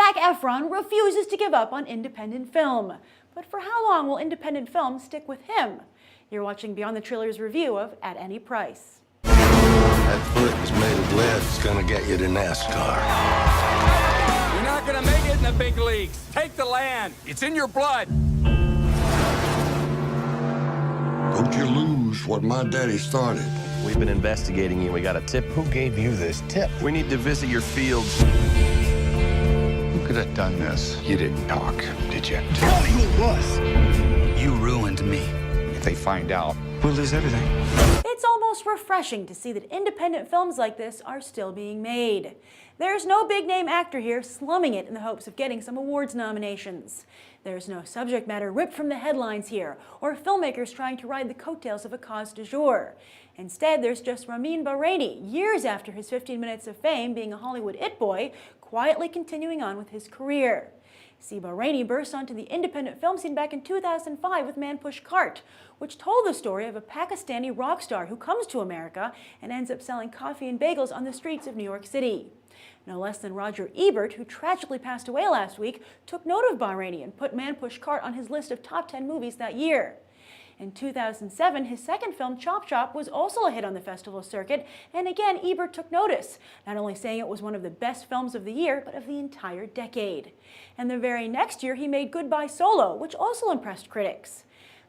Zac Efron refuses to give up on independent film. But for how long will independent film stick with him? You're watching Beyond the Trailers review of At Any Price. That foot is made of lead. It's gonna get you to NASCAR. You're not gonna make it in the big leagues. Take the land. It's in your blood. Don't you lose what my daddy started. We've been investigating you. We got a tip. Who gave you this tip? We need to visit your fields. Who could have done this? You didn't talk, did you? Tell me who it was. You ruined me. If they find out, we'll lose everything. It's almost refreshing to see that independent films like this are still being made. There's no big-name actor here slumming it in the hopes of getting some awards nominations. There's no subject matter ripped from the headlines here, or filmmakers trying to ride the coattails of a cause du jour. Instead, there's just Ramin Bahraini, years after his 15 minutes of fame being a Hollywood it boy, quietly continuing on with his career. See, Bahraini burst onto the independent film scene back in 2005 with Man Push Cart, which told the story of a Pakistani rock star who comes to America and ends up selling coffee and bagels on the streets of New York City. No less than Roger Ebert, who tragically passed away last week, took note of Bahraini and put Man Push Cart on his list of top 10 movies that year. In 2007, his second film, Chop Chop, was also a hit on the festival circuit, and again, Ebert took notice, not only saying it was one of the best films of the year, but of the entire decade. And the very next year, he made Goodbye Solo, which also impressed critics.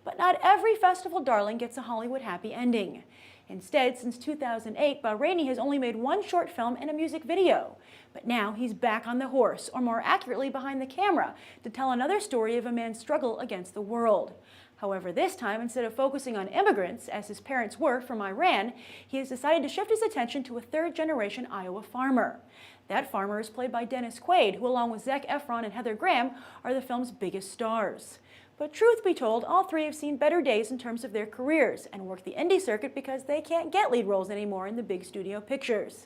But not every festival darling gets a Hollywood happy ending. Instead, since 2008, Bahraini has only made one short film and a music video. But now he's back on the horse, or more accurately behind the camera, to tell another story of a man's struggle against the world. However, this time, instead of focusing on immigrants, as his parents were from Iran, he has decided to shift his attention to a third-generation Iowa farmer. That farmer is played by Dennis Quaid, who along with Zac Efron and Heather Graham are the film's biggest stars. But truth be told, all three have seen better days in terms of their careers and work the indie circuit because they can't get lead roles anymore in the big studio pictures.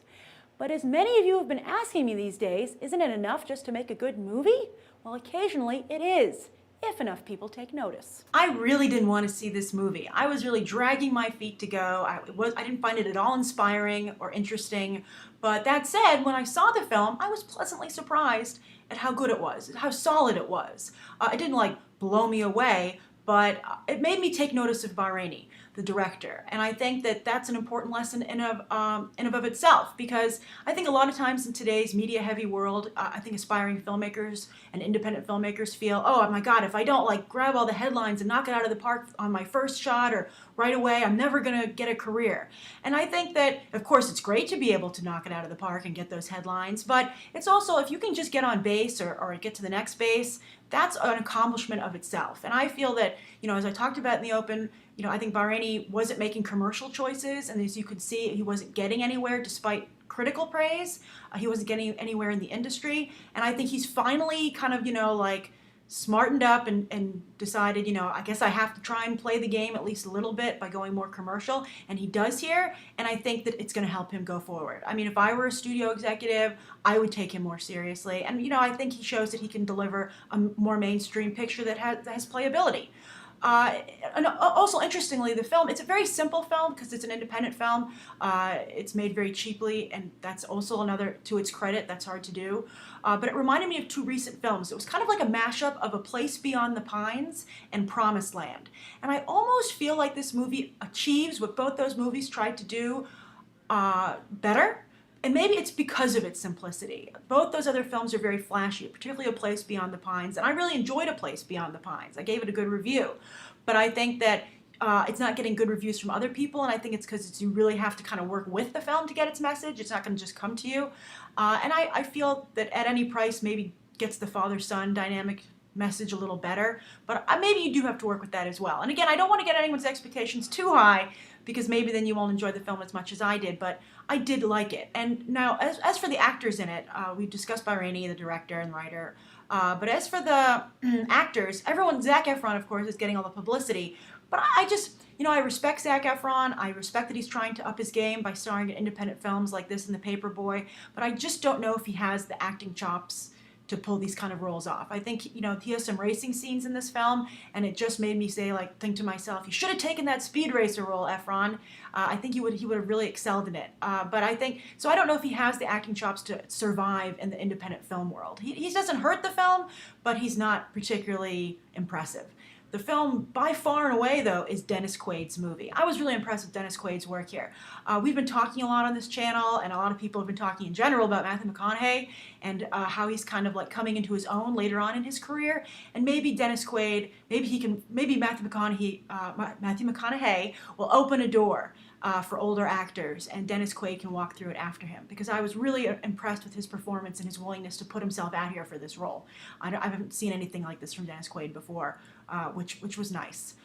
But as many of you have been asking me these days, isn't it enough just to make a good movie? Well, occasionally it is, if enough people take notice. I really didn't want to see this movie. I was really dragging my feet to go. I didn't find it at all inspiring or interesting. But that said, when I saw the film, I was pleasantly surprised at how good it was, how solid it was. It didn't blow me away, but it made me take notice of Bahraini, the director. And I think that that's an important lesson in and of itself, because I think a lot of times in today's media-heavy world, I think aspiring filmmakers and independent filmmakers feel, oh my God, if I don't grab all the headlines and knock it out of the park on my first shot or right away, I'm never gonna get a career. And I think that, of course, it's great to be able to knock it out of the park and get those headlines, but it's also, if you can just get on base or get to the next base, that's an accomplishment of itself. And I feel that, as I talked about in the open, I think Bahraini wasn't making commercial choices, and as you could see, he wasn't getting anywhere despite critical praise. He wasn't getting anywhere in the industry, and I think he's finally kind of, smartened up and decided, I guess I have to try and play the game at least a little bit by going more commercial, and he does here, and I think that it's going to help him go forward. I mean, if I were a studio executive, I would take him more seriously, and I think he shows that he can deliver a more mainstream picture that has playability. And also, interestingly, the film, it's a very simple film because it's an independent film. It's made very cheaply, and that's also another, to its credit, that's hard to do. But it reminded me of two recent films. It was kind of like a mashup of A Place Beyond the Pines and Promised Land. And I almost feel like this movie achieves what both those movies tried to do better. And maybe it's because of its simplicity. Both those other films are very flashy, particularly A Place Beyond the Pines, and I really enjoyed A Place Beyond the Pines. I gave it a good review. But I think that it's not getting good reviews from other people, and I think it's because you really have to kind of work with the film to get its message. It's not going to just come to you. And I feel that At Any Price maybe gets the father-son dynamic message a little better, but maybe you do have to work with that as well. And again, I don't want to get anyone's expectations too high, because maybe then you won't enjoy the film as much as I did, but I did like it. And now, as for the actors in it, we've discussed Bahraini, the director and writer, but as for the actors, Zac Efron, of course, is getting all the publicity, but I just, I respect Zac Efron. I respect that he's trying to up his game by starring in independent films like this and The Paperboy, but I just don't know if he has the acting chops to pull these kind of roles off. I think, you know, he has some racing scenes in this film, and it just made me say, like, think to myself, you should have taken that speed racer role, Efron. I think he would have really excelled in it. But I think, so I don't know if he has the acting chops to survive in the independent film world. He doesn't hurt the film, but he's not particularly impressive. The film, by far and away, though, is Dennis Quaid's movie. I was really impressed with Dennis Quaid's work here. We've been talking a lot on this channel, and a lot of people have been talking in general about Matthew McConaughey and how he's kind of like coming into his own later on in his career. And maybe Dennis Quaid, maybe Matthew McConaughey will open a door for older actors, and Dennis Quaid can walk through it after him, because I was really impressed with his performance and his willingness to put himself out here for this role. I haven't seen anything like this from Dennis Quaid before, which was nice.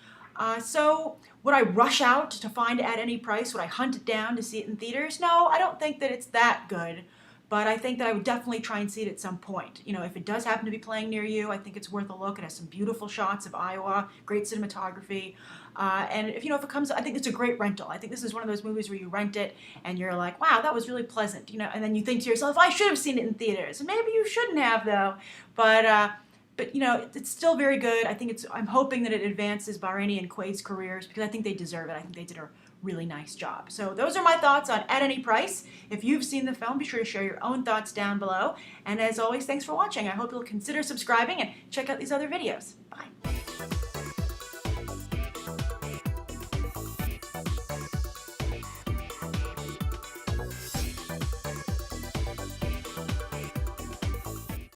So would I rush out to find it at any price? Would I hunt it down to see it in theaters? No, I don't think that it's that good, but I think that I would definitely try and see it at some point. You know, if it does happen to be playing near you, I think it's worth a look. It has some beautiful shots of Iowa, great cinematography. And if it comes, I think it's a great rental. I think this is one of those movies where you rent it and you're like, wow, that was really pleasant, and then you think to yourself, I should have seen it in theaters. And maybe you shouldn't have, though. But it's still very good. I'm hoping that it advances Bahraini and Quaid's careers, because I think they deserve it. I think they did a really nice job. So those are my thoughts on At Any Price. If you've seen the film, be sure to share your own thoughts down below. And as always, thanks for watching. I hope you'll consider subscribing and check out these other videos. Bye.